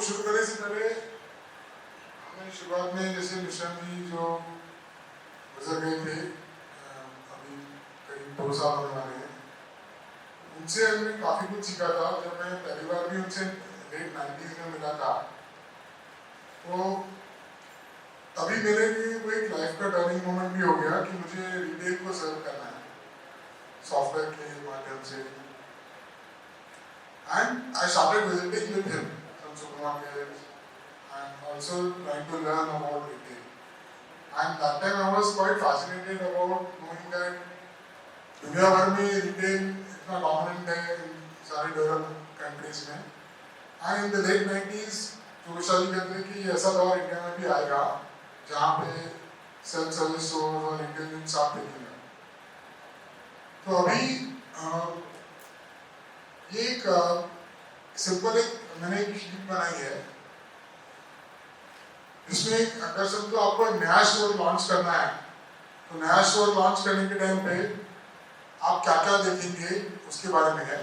शुरू करने से पहले हमने शुरुआत में जैसे मिश्रा जी जो गुजर गए थे अभी करीब 2 साल होने वाले हैं, उनसे हमने काफ़ी कुछ सीखा था। जब मैं पहली बार भी उनसे लेट 90s में मिला था, तो तभी मेरे लिए वो एक लाइफ का टर्निंग मोमेंट भी हो गया कि मुझे रिटेल को सर्व करना है सॉफ्टवेयर के माध्यम से। And I started visiting with him some supermarkets and also trying to learn about retail. And that time I was quite fascinated about knowing that दुनिया भर में रिटेल इतना डोमिनेंट है इन सारे डेवलप्ड कंट्रीज में। And in the late 90s जो विशाल कहते हैं कि ऐसा दौर इंडिया में भी आएगा जहाँ पे सेल्फ सर्विस स्टोर और इंटेलिजेंस आप देखेंगे। तो अभी ये एक सिंपल मैंने एक शीट बनाई है जिसमें अगर समझो आपको नया स्टोर लॉन्च करना है, तो नया स्टोर लॉन्च करने के टाइम पे आप क्या क्या देखेंगे उसके बारे में है।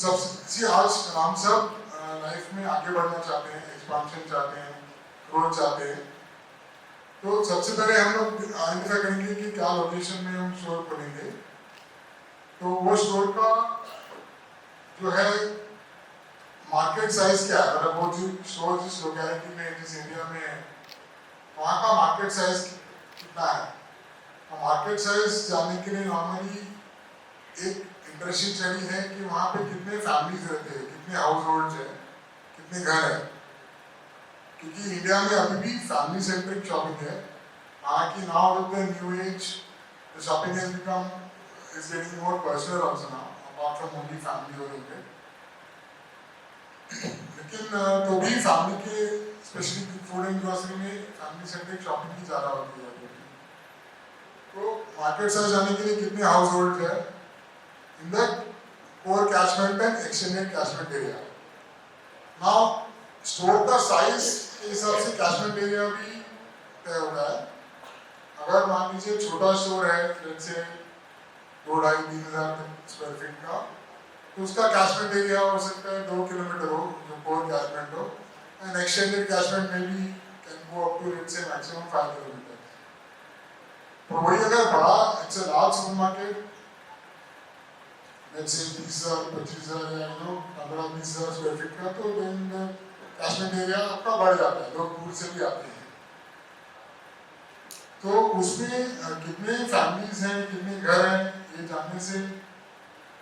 सबसे आज हम सब लाइफ में आगे बढ़ना चाहते हैं, एक्सपांशन चाहते हैं, ग्रोथ चाहते हैं। तो सबसे पहले हम लोग आइडेंटिफाई करेंगे कि क्या लोकेशन में हम स्टोर खोलेंगे। तो वो स्टोर का जो है मार्केट साइज क्या है, मतलब वो जो स्टोर जिस लोकेलिटी में जिस एरिया में है वहाँ का मार्केट साइज कितना है। तो मार्केट साइज जानने के लिए नॉर्मली एक इंटरेस्टिंग स्टडी है कि वहाँ पे कितने फैमिलीज रहते हैं, कितने हाउस होल्ड्स है, कितने घर है। क्योंकि इंडिया में अभी भी फैमिली सेंट्रिक शॉपिंग है। हालांकि now with the new age the shopping has become is getting more personal also now apart from only family oriented. लेकिन तो भी फैमिली के स्पेशली फूड एंड ग्रोसरी में फैमिली सेंट्रिक शॉपिंग की ज़्यादा होती है। तो मार्केट साइज जाने के लिए कितने हाउस होल्ड है in the core catchment and extended catchment area. Now store का साइज के हिसाब से कैचमेंट एरिया भी तय होता है। अगर मान लीजिए छोटा स्टोर है जैसे 2-2.5-3 हज़ार स्क्वायर फीट का, तो उसका कैचमेंट एरिया हो सकता है 2 किलोमीटर हो, जो कोर कैचमेंट हो, एंड एक्सटेंडेड कैचमेंट में भी can go up to let's say maximum 5 kilometre. तो वही अगर बड़ा it's a large supermarket let's say 20,000-25,000 या 15-20 हज़ार स्क्वायर फीट का, तो देन कैचमेंट एरिया आपका बढ़ जाता है, लोग दूर से भी आते हैं। तो उसमें कितने फैमिलीज हैं, कितने घर हैं, ये जानने से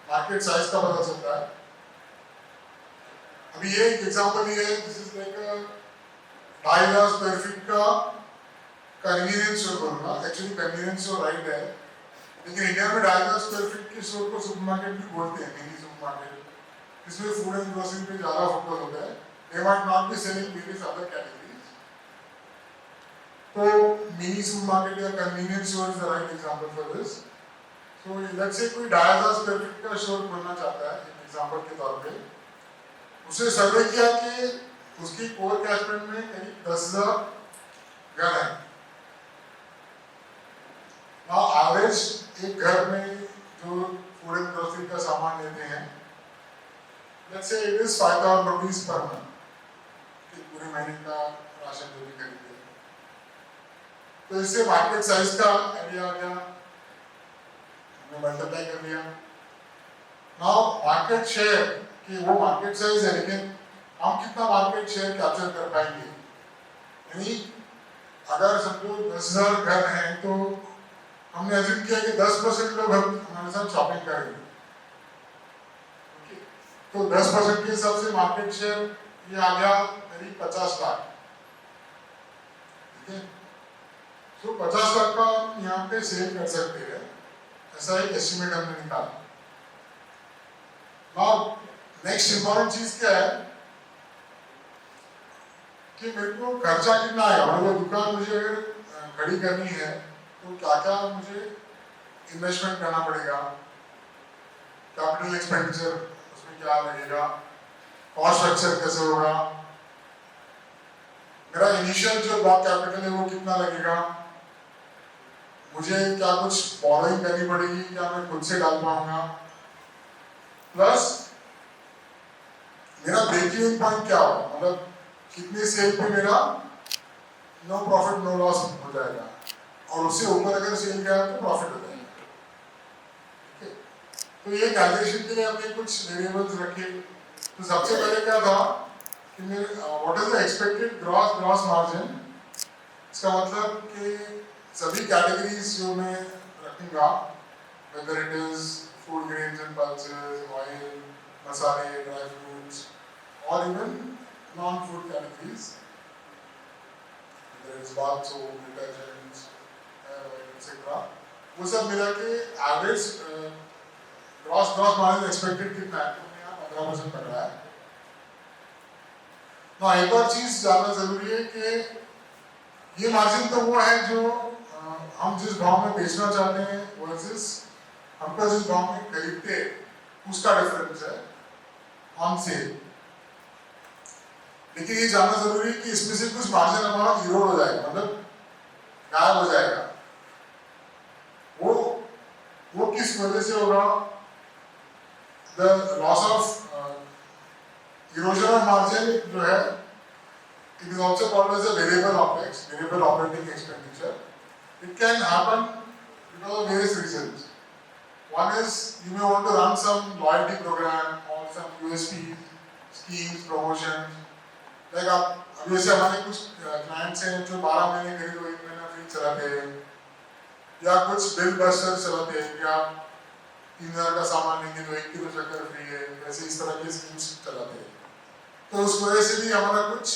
मार्केट साइज का पता चलता है। अभी ये एक एग्जांपल ये है, this is like 2,500 square feet का कन्वीनियंस स्टोर बोलूँगा। एक्चुअली कन्वीनियंस स्टोर राइट है, लेकिन इंडिया में 2,500 स्क्वायर फीट के स्टोर को सुपरमार्केट भी बोलते हैं, मिनी सुपरमार्केट। इसमें फूड एंड ग्रोसरी पे ज़्यादा फोकस होता है। They might not be selling various other categories. तो मिनी सुपरमार्केट या convenience store is the right example for this. तो लेट्स से कोई 2,500 स्क्वायर फीट का स्टोर खोलना चाहता है, एक एग्जांपल के तौर पे। उसने सर्वे किया कि उसकी कोर कैचमेंट में करीब 10,000 घर हैं। नाउ एवरेज एक घर में जो फूड एंड ग्रोसरी का सामान लेते हैं, let's say it is 5,000 rupees per month, कि पूरे महीने का राशन जो भी खरीदते हैं। तो इससे मार्केट साइज का आइडिया आ गया, मल्टीप्लाई कर दिया। नाउ मार्केट शेयर कि वो मार्केट साइज है, लेकिन हम कितना मार्केट शेयर कैप्चर कर पाएंगे। यानी अगर समझो 10,000 घर हैं, तो हमने अज्यूम किया कि 10% लोग हमारे साथ शॉपिंग करेंगे। तो 10% के हिसाब से मार्केट शेयर ये आ गया करीब 50 लाख। ठीक है, तो 50 लाख का यहाँ पे सेल कर सकते हैं, ऐसा एक एस्टिमेट हमने निकाला। नाउ नेक्स्ट इंपॉर्टेंट चीज क्या है कि मेरे को खर्चा कितना आएगा। मतलब दुकान मुझे अगर खड़ी करनी है तो क्या क्या मुझे इन्वेस्टमेंट करना पड़ेगा, कैपिटल एक्सपेंडिचर उसमें क्या लगेगा, कॉस्ट स्ट्रक्चर कैसे होगा, मेरा इनिशियल जो ब्लॉक कैपिटल है वो कितना लगेगा, मुझे क्या कुछ बॉरोइंग करनी पड़ेगी, क्या मैं खुद से डाल पाऊंगा, प्लस मेरा ब्रेक इवन पॉइंट क्या होगा, मतलब कितने सेल पे मेरा नो प्रॉफिट नो लॉस हो जाएगा, और उससे ऊपर अगर सेल गया तो प्रॉफिट हो जाएगा। ठीक है, तो ये कैलकुलेशन के लिए हमने कुछ वेरिएबल्स रखे। तो सबसे पहले क्या था कि मेरे what is the expected gross margin. इसका मतलब कि सभी कैटेगरीज जो मैं रखूंगा, whether it is food grains and pulses, oil, masale, dry fruits, or even non-food categories, whether it's bath soap, detergents, etc. वो सब मिला के एवरेज ग्रॉस मार्जिन एक्सपेक्टेड कितना है, तो यहाँ 15% पड़ रहा है। तो एक और चीज जानना जरूरी है कि ये मार्जिन तो वो है जो हम जिस भाव में बेचना चाहते हैं वर्सेस हमको जिस भाव में खरीदते उसका डिफरेंस है ऑन सेल। लेकिन ये जानना जरूरी है कि इसमें से कुछ मार्जिन हमारा इरोड हो जाएगा, मतलब गायब हो जाएगा। वो किस वजह से होगा? The loss of erosion of margin जो है, it is also called as a variable OPEX, variable operating expenditure. It can happen because of various reasons. One is you may want to run some loyalty program or some USP schemes, promotions. Like अभी जैसे हमारे कुछ clients हैं जो 12 महीने खरीदो 1 महीना free चलाते हैं, या कुछ बिल बस्टर चलाते हैं कि आप 3000 का सामान लेंगे तो 1 किलो शक्कर फ्री है, वैसे इस तरह के स्कीम्स चलाते हैं। तो उस वजह से भी हमारा कुछ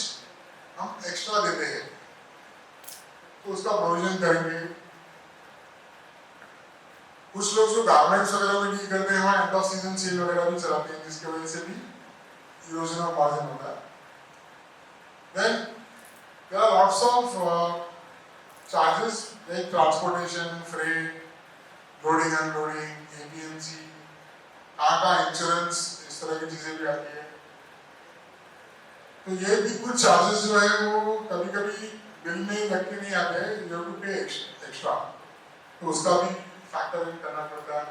हम एक्स्ट्रा देते हैं, तो उसका प्रोविजन करेंगे। कुछ लोग जो गारमेंट्स वगैरह में डील करते हैं वहाँ एंड ऑफ सीजन सेल वगैरह भी चलाते हैं, जिसकी वजह से भी इरोजन ऑफ मार्जिन होता है। Then there are lots of charges like transportation, freight, loading unloading, APMC, Tata insurance, इस तरह की चीजें भी आती है। तो ये भी कुछ चार्जेस जो है वो कभी कभी बिल में लग के नहीं आते हैं, you have to pay extra, तो उसका भी फैक्टर इन करना पड़ता है।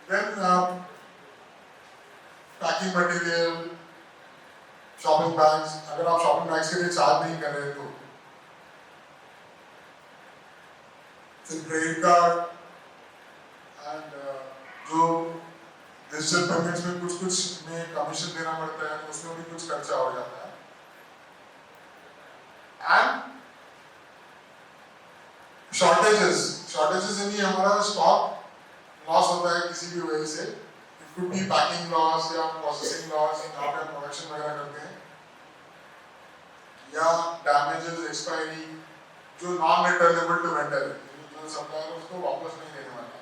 Then packing material, shopping bags, अगर आप शॉपिंग बैग्स के लिए चार्ज नहीं कर रहे तो फिर क्रेडिट कार्ड एंड जो डिजिटल पेमेंट्स में कुछ में कमीशन देना पड़ता है, तो उसमें भी कुछ खर्चा हो जाता है। एंड शॉर्टेजेस यानी हमारा स्टॉक लॉस होता है किसी भी वजह से, it could be packing loss या प्रोसेसिंग लॉस, जहाँ पे हम प्रोडक्शन वगैरह करते हैं, या डैमेजेस, एक्सपायरी, जो नॉन रिटर्नेबल टू वेंडर, जो सप्लायर उसको वापस नहीं देने वाला है।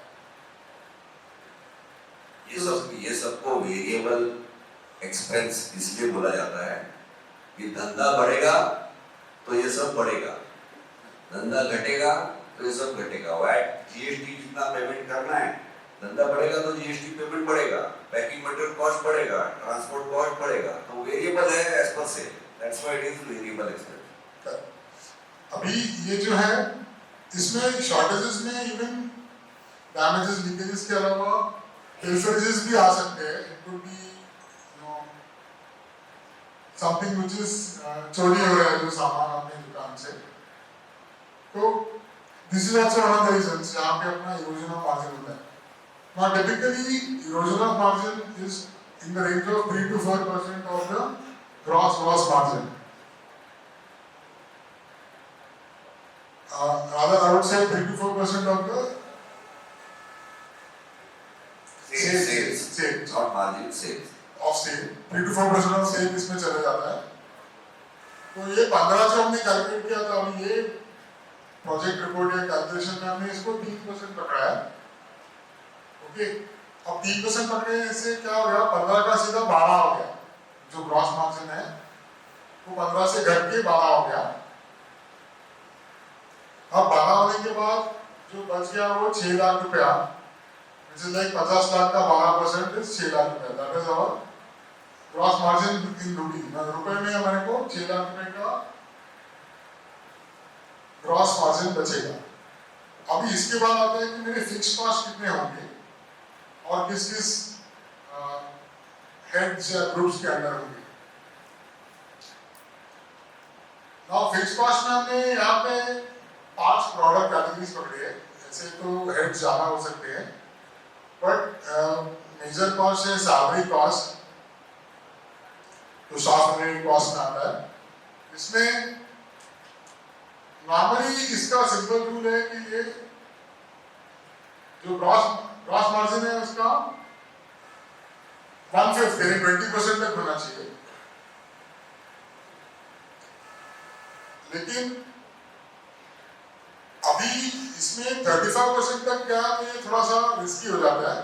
ये सबको वेरिएबल एक्सपेंस इसलिए बोला जाता है कि धंधा बढ़ेगा तो ये सब बढ़ेगा, धंधा घटेगा तो ये सब घटेगा। वैट जीएसटी जितना पेमेंट करना है, धंधा बढ़ेगा तो जीएसटी पेमेंट बढ़ेगा, पैकिंग मटेरियल कॉस्ट बढ़ेगा, ट्रांसपोर्ट कॉस्ट बढ़ेगा, तो वेरिएबल है एज पर से, that's why it is variable expense. अभी ये जो है इसमें शॉर्टेजेस में इवन डैमेजेस, लीकेजेस के अलावा pilferages भी आ सकते हैं। It could be something which is चोरी हो रहा है जो सामान अपने दुकान से, तो this is also one of the reasons जहाँ पे अपना erosion of margin होता है। Now typically erosion of margin is in the range of 3 to 4% of the gross margin. Rather I would say 3 to 4% of the sales, not margin, sales of sale, 3 to 4% of sale इसमें चला जाता है। तो ये 15 जो हमने calculate किया था, अभी ये प्रोजेक्ट रिपोर्ट या कैलकुलेशन में हमने इसको 3% पकड़ा है। ओके, अब 3% पकड़ने से क्या हो गया, 15 का सीधा 12 हो गया, जो ग्रॉस मार्जिन है वो 15 से घट के 12 हो गया। अब 12 होने के बाद जो बच गया वो 6 लाख रुपया, which is like 50 लाख का 12% is 6 लाख रुपया, that is our gross margin in रुपए में हमारे को 6 लाख रुपए का ग्रॉस मार्जिन बचेगा। अभी इसके बाद आता है कि मेरे फिक्स कॉस्ट कितने होंगे और किस किस हेड्स या ग्रुप्स के अंडर होंगे। नाउ फिक्स कॉस्ट में हमने यहाँ पे 5 प्रोडक्ट कैटेगरीज पकड़ी है। ऐसे तो हेड्स ज्यादा हो सकते हैं, बट मेजर कॉस्ट है सैलरी कॉस्ट, तो सॉफ्टवेयर कॉस्ट में आता है। इसमें नॉर्मली इसका सिंपल रूल है कि ये जो ग्रॉस मार्जिन है उसका 1/5 यानी 20% तक होना चाहिए। लेकिन अभी इसमें 35% तक गया तो ये थोड़ा सा रिस्की हो जाता है।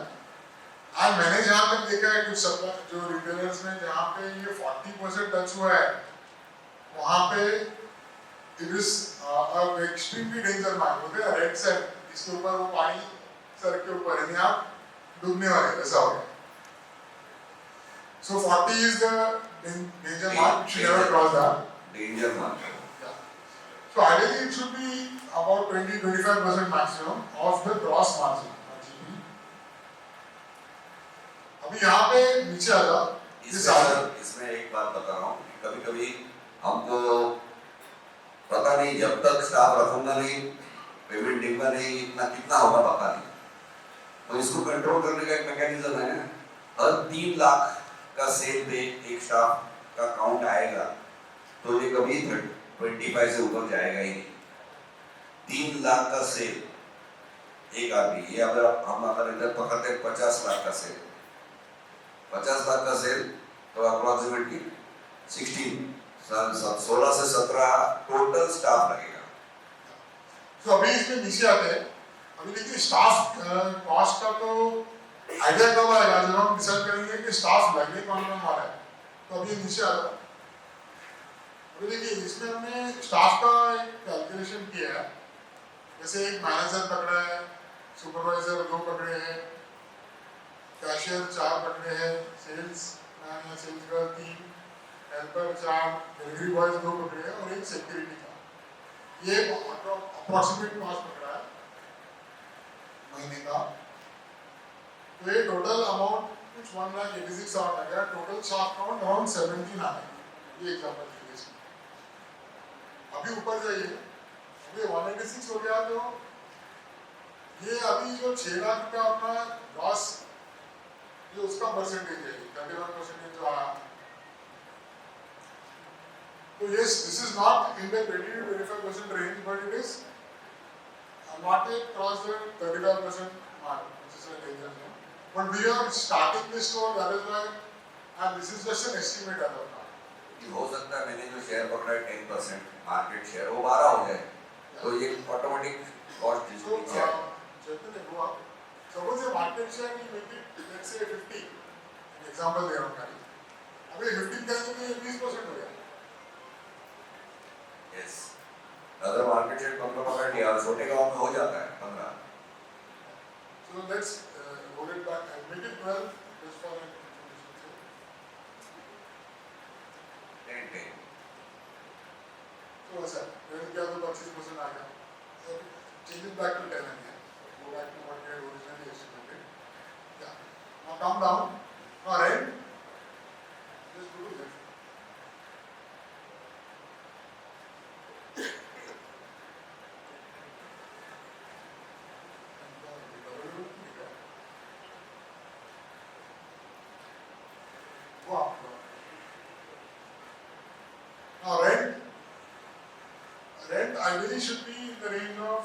और मैंने जहां तक देखा है कुछ सप्लायर जो रिटेलर्स में जहां पे ये 40% टच हुआ है, वहां पे इट इज एक्सट्रीमली डेंजर मान होते हैं रेड सेट, इसके ऊपर वो पानी सर के ऊपर यानी आप डूबने वाले ऐसा हो गया। So 40 is the danger mark, you should never cross that. Danger mark. Yeah. So ideally it should be about 20-25% maximum of the gross margin. अभी यहाँ पे नीचे आ जाओ। इसमें एक बात बता रहा हूँ कि कभी-कभी हमको पता नहीं, जब तक स्टाफ रखूंगा नहीं, पेमेंट देगा नहीं, इतना कितना होगा पता नहीं। तो इसको कंट्रोल करने का एक मैकेनिज्म है। हर 3 लाख का सेल पे एक स्टाफ का काउंट आएगा, तो ये कभी 25 से ऊपर जाएगा ही नहीं। 3 लाख का सेल एक आदमी, ये अगर हम अगर इधर पकड़ते हैं 50 लाख का सेल, 50 लाख का सेल तो अप्रोक्सीमेटली 16 से 17 टोटल स्टाफ लगेगा। तो अभी इसमें नीचे आते हैं। अभी देखिए स्टाफ कॉस्ट का तो आइडिया कब आएगा जब हम डिसाइड करेंगे कि स्टाफ लगने कौन कौन वाला है। तो अभी नीचे आ जाओ। अभी देखिए इसमें हमने स्टाफ का एक कैलकुलेशन किया है। जैसे एक मैनेजर पकड़ा है, सुपरवाइजर 2 पकड़े हैं, कैशियर 4 पकड़े हैं, सेल्स मैन या sales girl 3, helper 4, delivery boys 2 पकड़े हैं और एक सिक्योरिटी का। ये अप्रोक्सीमेट कॉस्ट पकड़ा है महीने का। तो ये टोटल अमाउंट कुछ 1,86,000 आ गया। टोटल स्टाफ काउंट अराउंड 17 आ गया। ये एग्जांपल के लिए अभी ऊपर जाइए, अभी 186 हो गया। तो ये अभी जो 6 लाख का अपना लॉस, ये उसका परसेंटेज है, 31% जो आया। तो yes, this is not in the 20-25% range, but it is not yet crossed the 35% mark, which is a danger zone. But we are starting this store, that is why, and this is just an estimate as of now. हो सकता है मैंने जो share पकड़ा है 10% market share, वो 12 हो जाए, तो ये ऑटोमेटिक कॉस्ट नीचे आए। चेतन देखो आप, suppose your market share you make it, let's say 50, an example दे रहा हूँ खाली। अभी 15 करेंगे तो ये 20% हो गया। Yes. अगर मार्केट शेयर 15 पकड़ लिया और छोटे गांव में हो जाता है 15। So let's roll it back and make it 12 just for an information. 10. So what's that? 12 क्या तो 25% आ गया। So change it back to 10 again. Go back to what we had originally estimated. Yeah. Now come down. Now rent. Just do this. Now rent ideally should be in the range of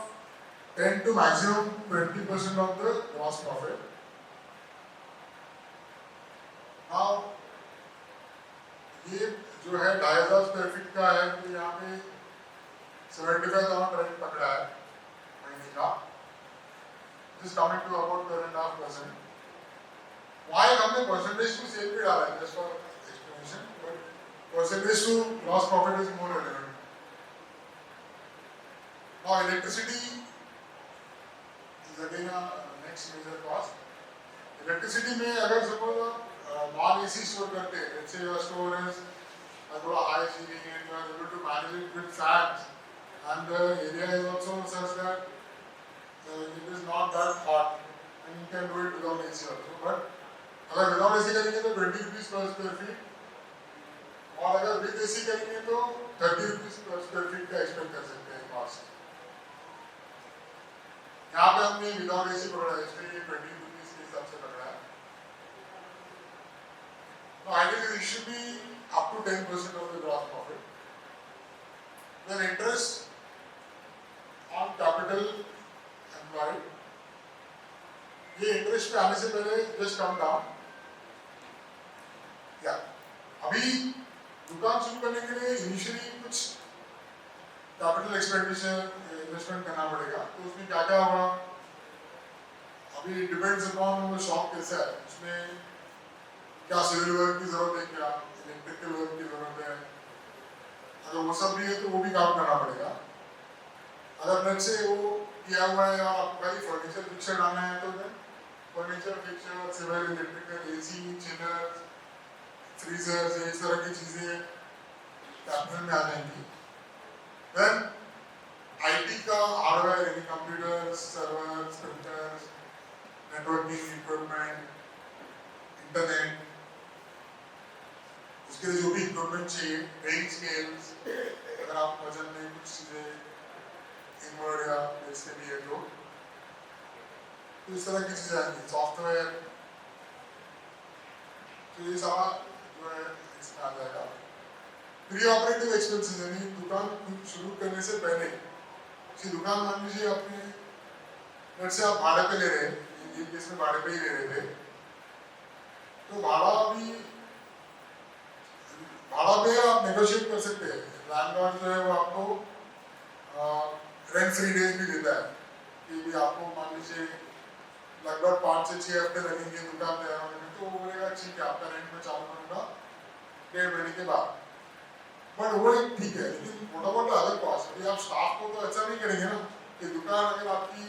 10 to maximum 20% of the gross profit. Now ये जो है 2,500 square feet का है, तो यहाँ पे 75,000 rent पकड़ा है महीने का। This is coming to about 12.5%. Why हमने percentage to sale भी डाला है, just for explanation, but percentage to gross profit is more relevant. Now electricity is again a next major cost. Electricity में अगर suppose आप non AC store करते हैं, let's say your store is थोड़ा high ceiling and you are able to manage it with fans, and the area is also such that it is not that hot, and you can do it without AC also. But अगर without AC करेंगे तो 20 rupees per square feet और अगर with AC करेंगे तो 30 rupees per square feet का expect कर सकते हैं कॉस्ट। यहाँ पे हमने विदाउट एसी पकड़ा है इसलिए ये 20 रुपीज के हिसाब से पकड़ा है। तो ideally it should be up to 10% of the gross profit. Then interest on capital employed, ये इंटरेस्ट पे आने से पहले जस्ट कम डाउन। या अभी दुकान शुरू करने के लिए इनिशियली कुछ कैपिटल एक्सपेंडिचर इन्वेस्टमेंट करना पड़ेगा, तो उसमें क्या क्या होगा अभी डिपेंड्स अपॉन वो शॉप कैसा है, उसमें क्या सिविल वर्क की जरूरत है, क्या इलेक्ट्रिकल वर्क की जरूरत है। अगर वो सब भी है तो वो भी काम करना पड़ेगा। अगर नेट से वो किया हुआ है या आपका ही फर्नीचर फिक्सर डालना है तो furniture fixture civil electrical AC chiller freezer इस तरह की चीजें कैपिटल में आ जाएंगी। देन आईटी का हार्डवेयर यानी computers servers printers networking equipment internet, उसके लिए जो भी इक्विपमेंट चाहिए वेइंग स्केल्स, अगर आप वजन में कुछ चीजें इनवर्ड या इसके लिए तो इस तरह की चीजें आएंगी। सॉफ्टवेयर, तो ये सारा जो है इसमें आ जाएगा। प्री ऑपरेटिव एक्सपेंसेस यानी दुकान शुरू करने से पहले, कि दुकान मान लीजिए आपने घर से आप भाड़े पे ले रहे हैं, ये केस में भाड़े पे ही ले रहे थे, तो भाड़ा पे आप नेगोशिएट कर सकते हैं। लैंडलॉर्ड जो है वो आपको रेंट फ्री डेज भी देता है कि भी आपको मान लीजिए लगभग 5 से 6 हफ्ते लगेंगे दुकान तैयार होने में, तो वो बोलेगा ठीक है आपका रेंट में चालू करूँगा 1.5 महीने के बाद। बट वो एक ठीक है, लेकिन मोटा मोटा अलग कॉस्ट। अभी आप स्टाफ को तो अच्छा नहीं करेंगे ना कि दुकान अगर आपकी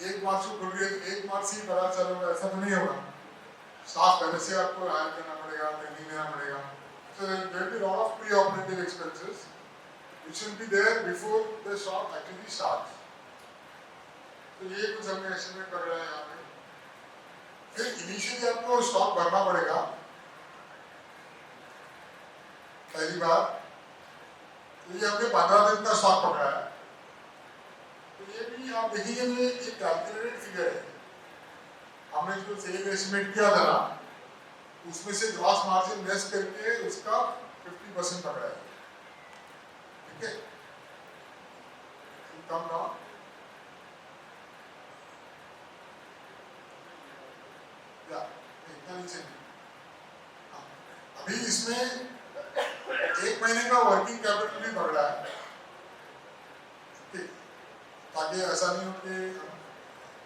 1 मार्च को खुल रही है 1 मार्च से ही पता चलेगा, ऐसा तो नहीं होगा। स्टाफ पहले से आपको हायर करना पड़ेगा, ट्रेनिंग देना पड़ेगा। So there will be a lot of pre-operative expenses which will be there before the shop actually starts. तो ये कुछ हमने एस्टिमेट कर रहे हैं यहाँ पे। फिर इनिशियली आपको स्टॉक भरना पड़ेगा पहली बार, तो ये हमने 15 दिन का स्टॉक पकड़ा है। तो ये भी आप देखिए ये एक कैलकुलेटेड फिगर है। हमने जो सेल एस्टिमेट किया था ना, उसमें से ग्रॉस मार्जिन लेस करके उसका 50% पकड़ा है। ठीक है, कम ना या इतना नीचे। अभी इसमें 1 महीने का वर्किंग कैपिटल भी पकड़ा है, ताकि ऐसा नहीं हो कि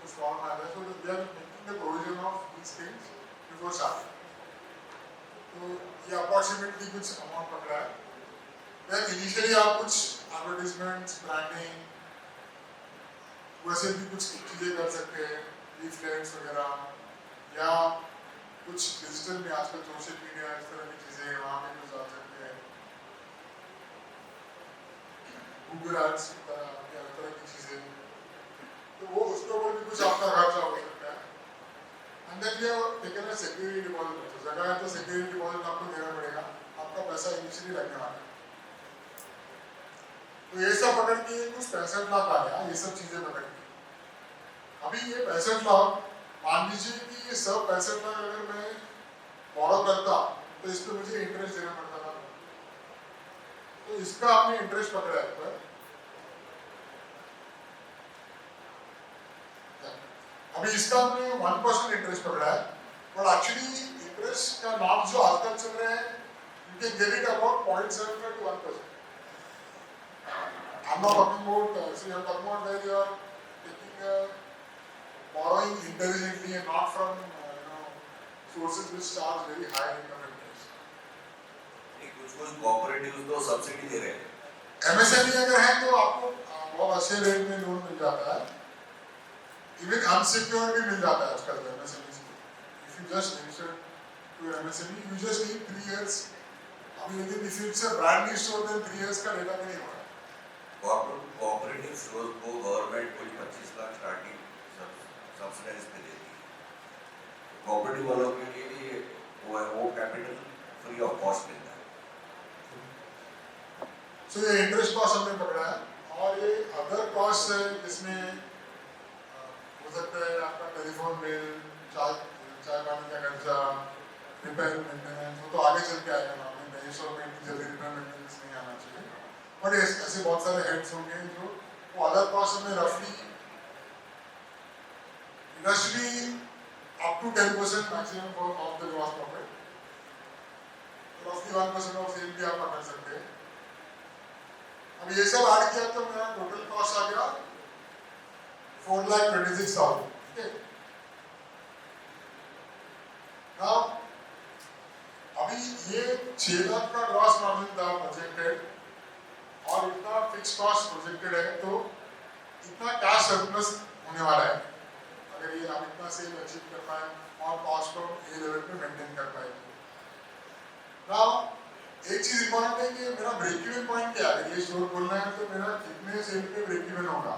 कुछ प्रॉब्लम आ जाए। So they are making the provision of these things before starting. तो ये अप्रॉक्सीमेटली कुछ अमाउंट पकड़ा है। देन इनिशियली आप कुछ एडवर्टाइजमेंट्स ब्रांडिंग वैसे भी कुछ चीज़ें कर सकते हैं, लीफलेट्स वगैरह, या कुछ डिजिटल में आजकल सोशल मीडिया इस तरह की चीज़ें वहाँ पे कुछ आ सकते हैं, गूगल एड्स तरह की चीज़ें, तो वो उसके ऊपर भी कुछ आपका खर्चा हो सकता है। And then we have taken a security deposit. तो जगह है तो security deposit आपको देना पड़ेगा, आपका पैसा इनिशियली लगने वाला है। तो ये सब पकड़ के कुछ 65 लाख आ गया, ये सब चीजें पकड़ के। अभी ये 65 लाख, मान लीजिए कि ये सब 65 लाख अगर मैं borrow करता तो इस पे मुझे इंटरेस्ट देना पड़ता था, तो इसका आपने इंटरेस्ट पकड़ा है पर अभी इसका हमने 1% इंटरेस्ट पकड़ा है, बट एक्चुअली इंटरेस्ट का नाम जो आजकल चल रहे हैं, you can get it about 0.75 to 1%. I'm not talking about, so I'm talking about where you are taking borrowing intelligently and not from sources which charge very high income interest. कुछ cooperative तो subsidy दे रहे हैं। MSME अगर है तो आपको बहुत अच्छे रेट में लोन मिल जाता है, इवन अनसिक्योर्ड भी मिल जाता है आजकल MSME से। If you just register to your MSME, you just need 3 years. अभी लेकिन if it's a brand new store then 3 years का डेटा भी नहीं होगा। कोऑपरेटिव स्टोर को गवर्नमेंट कोई 25 लाख स्टार्टिंग सब्सिडाइज पे देती है। कोऑपरेटिव वालों के लिए भी वो कैपिटल फ्री ऑफ कॉस्ट मिलता है। सो ये इंटरेस्ट कॉस्ट हमने पकड़ा है, और ये अदर कॉस्ट है जिसमें हो सकता है आपका टेलीफोन बिल, चाय पानी का खर्चा, रिपेयर मेंटेनेंस, वो तो आगे चल के आएगा ना, हमें 250 रुपये की जल्दी रिपेयर मेंटेनेंस नहीं आना चाहिए। बट ऐसे बहुत सारे हेड्स होंगे जो वो अदर कॉस्ट में रफली up to 10% maximum of the gross profit, रफली 1% ऑफ सेल भी आप पकड़ सकते हैं। अब ये सब ऐड किया तो मेरा टोटल कॉस्ट आ गया 4,26,000। ठीक है, नाउ अभी ये 6 लाख का ग्रॉस मार्जिन था प्रोजेक्टेड, और इतना फिक्स कॉस्ट प्रोजेक्टेड है, तो इतना कैश सरप्लस होने वाला है अगर ये आप इतना सेल अचीव कर पाए और कॉस्ट को ये लेवल पे मेंटेन कर पाए। नाउ एक चीज इंपॉर्टेंट है कि मेरा ब्रेक इवन पॉइंट क्या है, अगर ये स्टोर खोलना है तो मेरा कितने सेल पे ब्रेक इवन होगा।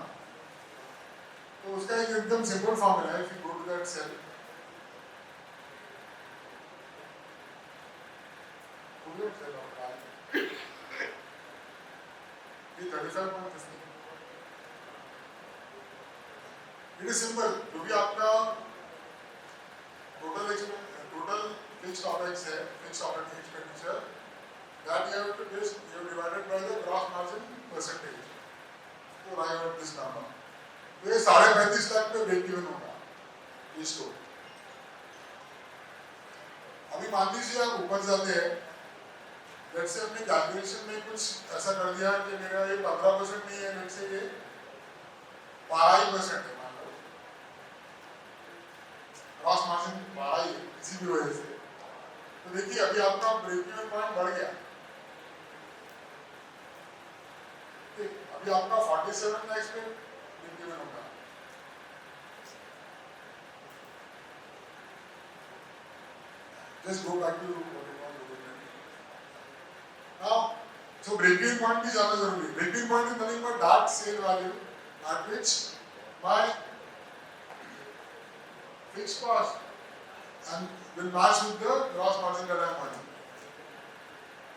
तो उसका एक एकदम सिंपल फॉर्मूला है, if you go to that sale, ये 35.50, इट इज सिंपल। जो भी आपका टोटल फिक्स्ड ऑपरेक्स है, fixed operating expenditure, that you have divided by the gross margin percentage to arrive at this number। तो ये 35.5 लाख पे ब्रेक इवन होगा ये स्टोर। अभी मान लीजिए आप ऊपर जाते हैं, लेट्स से अपने कैलकुलेशन में कुछ ऐसा कर दिया कि मेरा ये 15% नहीं है, लेट्स से ये 12% है, मान लो ग्रॉस मार्जिन 12 है किसी भी वजह से, तो देखिए अभी आपका ब्रेक इवन पॉइंट बढ़ गया। अभी आपका 47 लाख पे ब्रेक इवन होगा। Just go back to what it was originally. Now, so break-even point भी ज़्यादा जरूरी है। Break-even point is nothing but that sale value at which my fixed cost and will match with the gross margin that I am earning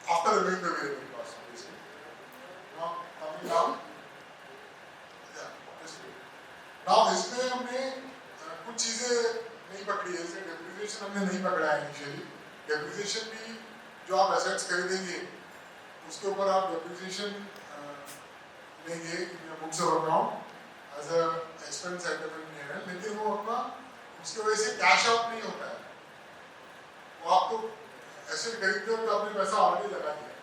after removing the variable cost, basically. Now, coming down, yeah, just wait. Now इसमें हमने कुछ चीजें नहीं पकड़ी है, जैसे depreciation हमने नहीं पकड़ा है इनिशियली। डेप्रिसिएशन भी जो आप एसेट्स खरीदेंगे उसके ऊपर आप डेप्रिसिएशन लेंगे books of account as a expense item in P&L, लेकिन वो अपना उसकी वजह से कैश आउट नहीं होता है। वो आप तो एसेट खरीदते हो तो आपने पैसा ऑलरेडी लगा दिया,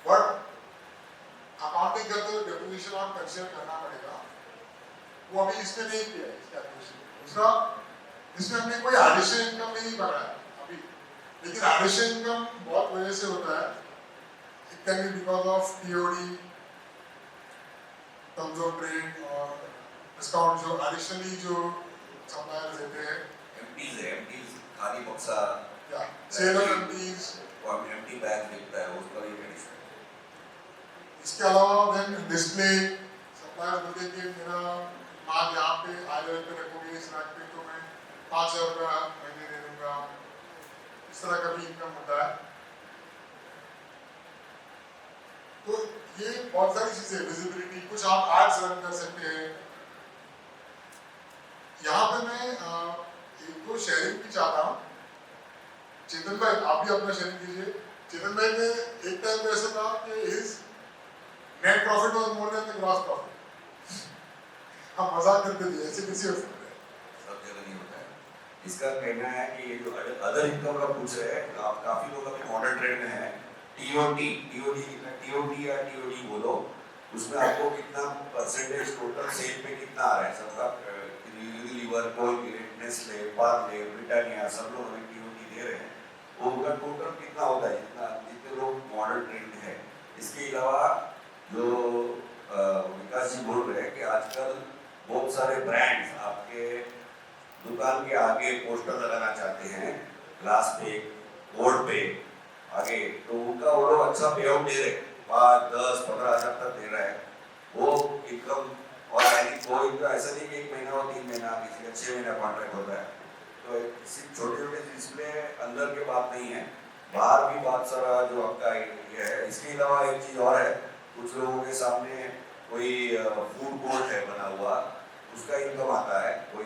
बट अकाउंटिंग करते हुए डेप्रिसिएशन आप कंसीडर करना पड़ेगा, वो अभी इसमें नहीं किया है इस कैलकुलेशन। दूसरा, इसमें हमने कोई एडिशनल इनकम नहीं पकड़ा है अभी, लेकिन एडिशनल इनकम बहुत वजह से होता है। It can be because of TOD, terms of trade और डिस्काउंट जो एडिशनली जो सप्लायर्स देते हैं। एमटीज खाली बक्सा या सेल ऑफ एमटीज और एमटी बैग बिकता है, उसका भी एडिशन। इसके अलावा देन डिस्प्ले, सप्लायर बोलते कि मेरा माल यहाँ पे हाई लेवल पे रखोगे इस रैक पे तो मैं 5,000 रुपया महीने दे दूंगा, इस तरह का भी इनकम होता है। तो ये बहुत सारी चीजें, विजिबिलिटी, कुछ आप एड्स रन कर सकते हैं। यहाँ पे मैं एक दो शेयरिंग भी चाहता हूँ। चेतन भाई आप भी अपना शेयरिंग कीजिए। चेतन भाई ने एक टाइम पे ऐसा कहा कि his net profit was more than the gross profit. हम मजाक करते थे, ऐसे किसी हो सकता है, सब जगह नहीं होता है। इसका कहना है कि ये जो अदर इनकम का पूछ रहे हैं, आप काफी लोग अभी मॉडर्न ट्रेड में है, टीओडी या टीओडी बोलो, उसमें आपको कितना परसेंटेज टोटल सेल पे कितना आ रहा है सबका, Unilever, Colgate, Nestle, Parle, Britannia, सब लोग हमें टीओडी दे रहे हैं, वो उनका टोटल कितना होता है, जितने लोग मॉडर्न ट्रेड में है। इसके अलावा जो विकास जी बोल रहे हैं कि आजकल बहुत सारे ब्रांड्स आपके दुकान के आगे पोस्टर लगाना चाहते हैं, ग्लास पे, बोर्ड पे आगे, तो उनका वो लोग अच्छा पे आउट दे रहे, 5, 10, 15 हज़ार तक दे रहा है वो इनकम। और यानी वो इनका ऐसा नहीं कि 1 महीना और 3 महीना, किसी का 6 महीना कॉन्ट्रैक्ट होता है, तो सिर्फ छोटे छोटे चीज में अंदर के बात नहीं है, बाहर भी बहुत सारा जो आपका ये है। इसके अलावा एक चीज और है, कुछ लोगों के सामने कोई फूड कोर्ट है बना हुआ, उसका इनकम आता है। कोई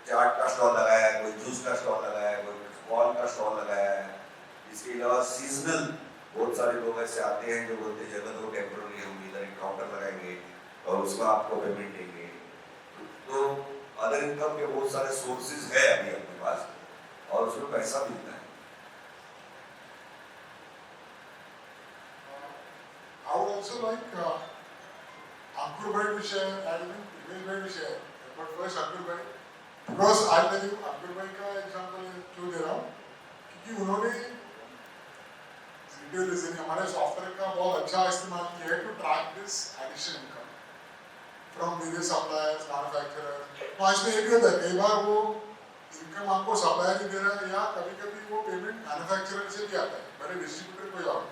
चाट का स्टॉल लगाया है, कोई जूस का स्टॉल लगाया है, कोई फॉल का स्टॉल लगाया है। इसके अलावा सीजनल बहुत सारे लोग ऐसे आते हैं जो बोलते हैं जगह तो टेम्पोररी हम इधर एक काउंटर लगाएंगे और उसका आपको पेमेंट देंगे। तो अदर इनकम के बहुत सारे सोर्सेज है अभी अपने पास और उसमें पैसा मिलता है। I would also like Ankur Bhai to share, I don't think Dinesh Bhai to share, but first Ankur Bhai, because I'll tell you Ankur Bhai का एग्जांपल क्यों दे रहा हूँ, क्योंकि उन्होंने वीडियो लिसनिंग हमारे सॉफ्टवेयर का बहुत अच्छा इस्तेमाल किया है to track this addition income from various suppliers, manufacturers. तो आज में ये भी होता है, कई बार वो इनकम आपको सप्लायर ही दे रहा है या कभी-कभी वो पेमेंट मैन्युफैक्चरर से भी आता है, बड़े डिस्ट्रीब्यूटर कोई और।